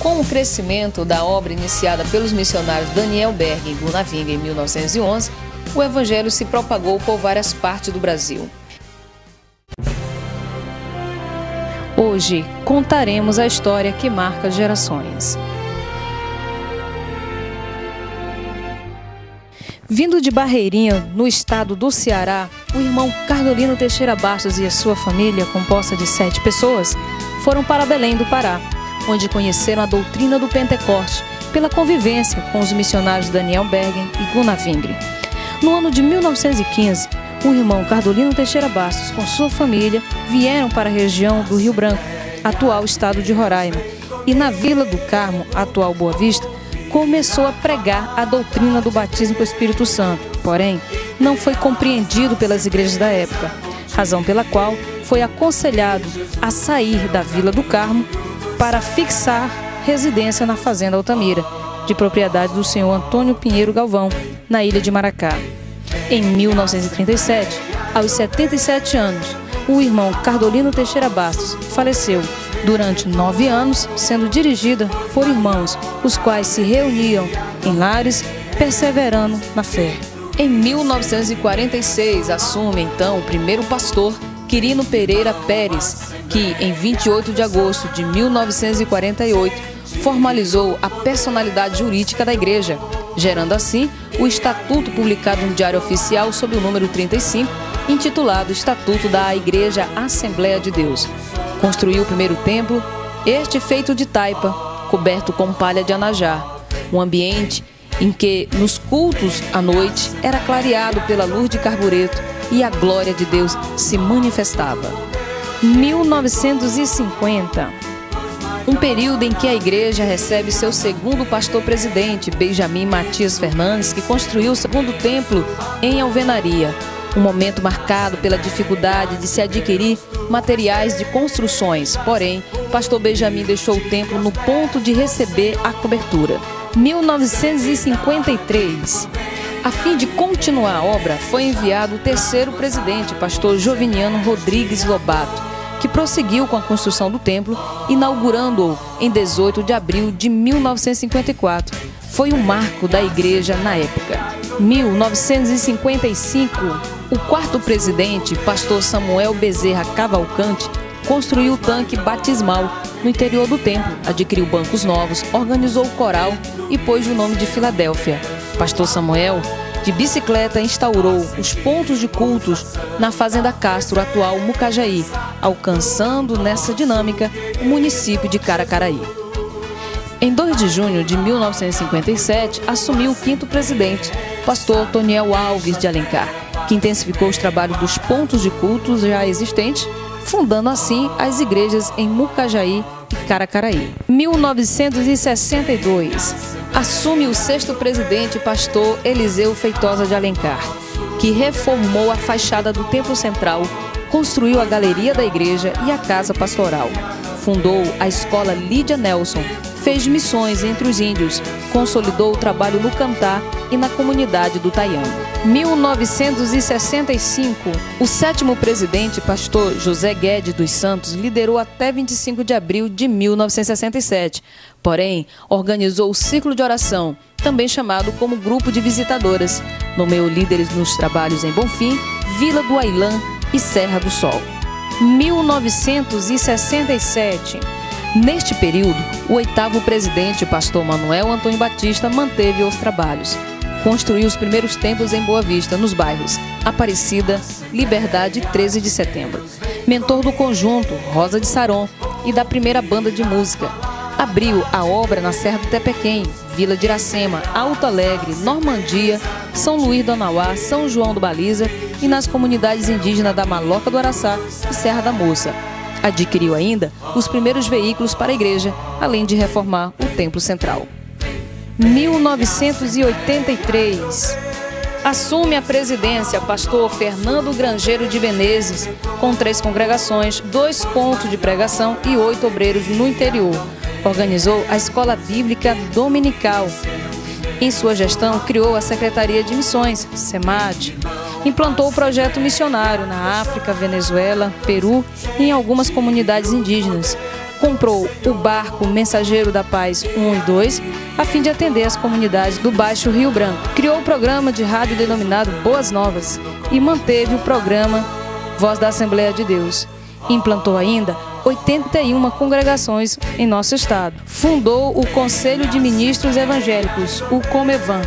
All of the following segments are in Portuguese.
Com o crescimento da obra iniciada pelos missionários Daniel Berg e Gunnar Wingre em 1911, o evangelho se propagou por várias partes do Brasil. Hoje contaremos a história que marca gerações. Vindo de Barreirinha, no estado do Ceará, o irmão Cardolino Teixeira Bastos e a sua família, composta de 7 pessoas, foram para Belém do Pará, onde conheceram a doutrina do Pentecoste pela convivência com os missionários Daniel Bergen e Gunnar Wingre. No ano de 1915, o irmão Cardolino Teixeira Bastos, com sua família, vieram para a região do Rio Branco, atual estado de Roraima, e na Vila do Carmo, atual Boa Vista, começou a pregar a doutrina do batismo com o Espírito Santo, porém, não foi compreendido pelas igrejas da época, razão pela qual foi aconselhado a sair da Vila do Carmo para fixar residência na Fazenda Altamira, de propriedade do senhor Antônio Pinheiro Galvão, na ilha de Maracá. Em 1937, aos 77 anos, o irmão Cardolino Teixeira Bastos faleceu durante 9 anos, sendo dirigida por irmãos, os quais se reuniam em lares, perseverando na fé. Em 1946, assume então o primeiro pastor, Quirino Pereira Pérez, que em 28 de agosto de 1948 formalizou a personalidade jurídica da igreja, gerando assim o estatuto publicado no Diário Oficial sob o número 35, intitulado Estatuto da Igreja Assembleia de Deus. Construiu o primeiro templo, este feito de taipa, coberto com palha de anajá, um ambiente em que nos cultos à noite era clareado pela luz de carbureto e a glória de Deus se manifestava. 1950, um período em que a igreja recebe seu segundo pastor-presidente, Benjamin Matias Fernandes, que construiu o segundo templo em alvenaria. Um momento marcado pela dificuldade de se adquirir materiais de construções. Porém, pastor Benjamin deixou o templo no ponto de receber a cobertura. 1953. A fim de continuar a obra, foi enviado o terceiro presidente, pastor Joviniano Rodrigues Lobato, que prosseguiu com a construção do templo, inaugurando-o em 18 de abril de 1954. Foi um marco da igreja na época. 1955, o quarto presidente, pastor Samuel Bezerra Cavalcante, construiu o tanque batismal no interior do templo, adquiriu bancos novos, organizou o coral e pôs o nome de Filadélfia. Pastor Samuel, de bicicleta, instaurou os pontos de cultos na Fazenda Castro, atual Mucajaí, alcançando nessa dinâmica o município de Caracaraí. Em 2 de junho de 1957, assumiu o quinto presidente, pastor Toniel Alves de Alencar, que intensificou os trabalhos dos pontos de cultos já existentes, fundando assim as igrejas em Mucajaí e Caracaraí. 1962, assume o sexto presidente, pastor Eliseu Feitosa de Alencar, que reformou a fachada do Templo Central, construiu a galeria da igreja e a casa pastoral, fundou a escola Lídia Nelson, fez missões entre os índios, consolidou o trabalho no Cantá e na comunidade do Taiano. 1965, o sétimo presidente, pastor José Guedes dos Santos, liderou até 25 de abril de 1967. Porém, organizou o ciclo de oração, também chamado como grupo de visitadoras. Nomeou líderes nos trabalhos em Bonfim, Vila do Ailã e Serra do Sol. 1967. Neste período, o oitavo presidente, pastor Manuel Antônio Batista, manteve os trabalhos. Construiu os primeiros templos em Boa Vista, nos bairros Aparecida, Liberdade e 13 de Setembro. Mentor do conjunto Rosa de Saron e da primeira banda de música. Abriu a obra na Serra do Tepequém, Vila de Iracema, Alto Alegre, Normandia, São Luís do Anauá, São João do Baliza e nas comunidades indígenas da Maloca do Araçá e Serra da Moça. Adquiriu ainda os primeiros veículos para a igreja, além de reformar o Templo Central. 1983. Assume a presidência pastor Fernando Grangeiro de Menezes, com 3 congregações, 2 pontos de pregação e 8 obreiros no interior. Organizou a Escola Bíblica Dominical. Em sua gestão, criou a Secretaria de Missões, SEMAD. Implantou o projeto missionário na África, Venezuela, Peru e em algumas comunidades indígenas. comprou o barco Mensageiro da Paz 1 e 2, a fim de atender as comunidades do Baixo Rio Branco. Criou o programa de rádio denominado Boas Novas e manteve o programa Voz da Assembleia de Deus. Implantou ainda 81 congregações em nosso estado. Fundou o Conselho de Ministros Evangélicos, o Comevan,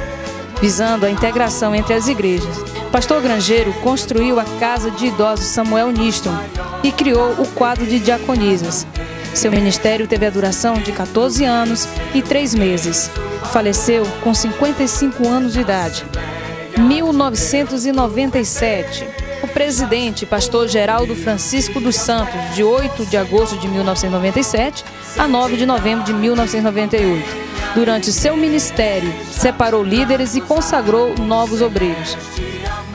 visando a integração entre as igrejas. Pastor Grangeiro construiu a Casa de Idosos Samuel Niston e criou o quadro de diaconisas. Seu ministério teve a duração de 14 anos e 3 meses. Faleceu com 55 anos de idade. 1997. O presidente, pastor Geraldo Francisco dos Santos, de 8 de agosto de 1997 a 9 de novembro de 1998. Durante seu ministério, separou líderes e consagrou novos obreiros.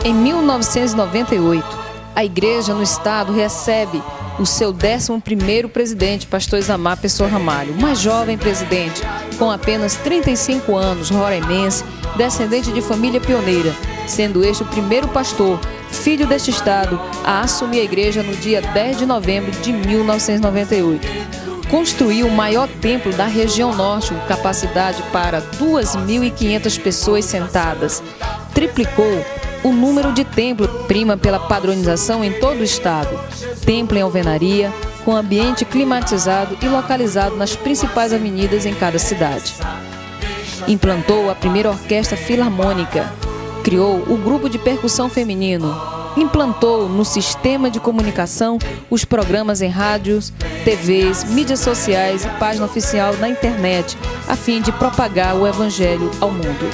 Em 1998, a igreja no estado recebe o seu 11º presidente, pastor Isamar Pessoa Ramalho, mais jovem presidente, com apenas 35 anos, roraimense, descendente de família pioneira, sendo este o primeiro pastor, filho deste estado, a assumir a igreja no dia 10 de novembro de 1998. Construiu o maior templo da região norte, com capacidade para 2.500 pessoas sentadas. Triplicou o número de templos, prima pela padronização em todo o estado. Templo em alvenaria, com ambiente climatizado e localizado nas principais avenidas em cada cidade. Implantou a primeira orquestra filarmônica. Criou o grupo de percussão feminino. Implantou no sistema de comunicação os programas em rádios, TVs, mídias sociais e página oficial na internet, a fim de propagar o evangelho ao mundo.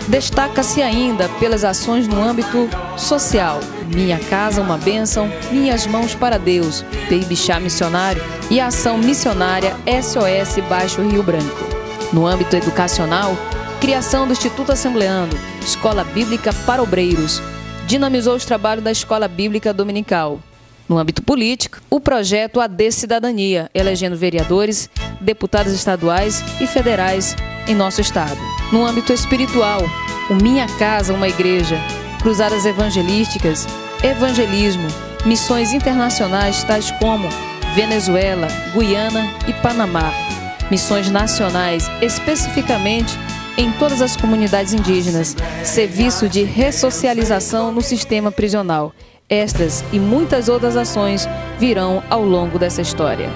Destaca-se ainda pelas ações no âmbito social. Minha Casa, uma Bênção, Minhas Mãos para Deus, Baby Chá Missionário e a ação missionária SOS Baixo Rio Branco. No âmbito educacional, criação do Instituto Assembleano, Escola Bíblica para Obreiros, dinamizou os trabalhos da Escola Bíblica Dominical. No âmbito político, o projeto AD Cidadania, elegendo vereadores, deputados estaduais e federais em nosso estado. No âmbito espiritual, o Minha Casa, uma Igreja, cruzadas evangelísticas, evangelismo, missões internacionais tais como Venezuela, Guiana e Panamá, missões nacionais, especificamente em todas as comunidades indígenas, serviço de ressocialização no sistema prisional. Estas e muitas outras ações virão ao longo dessa história.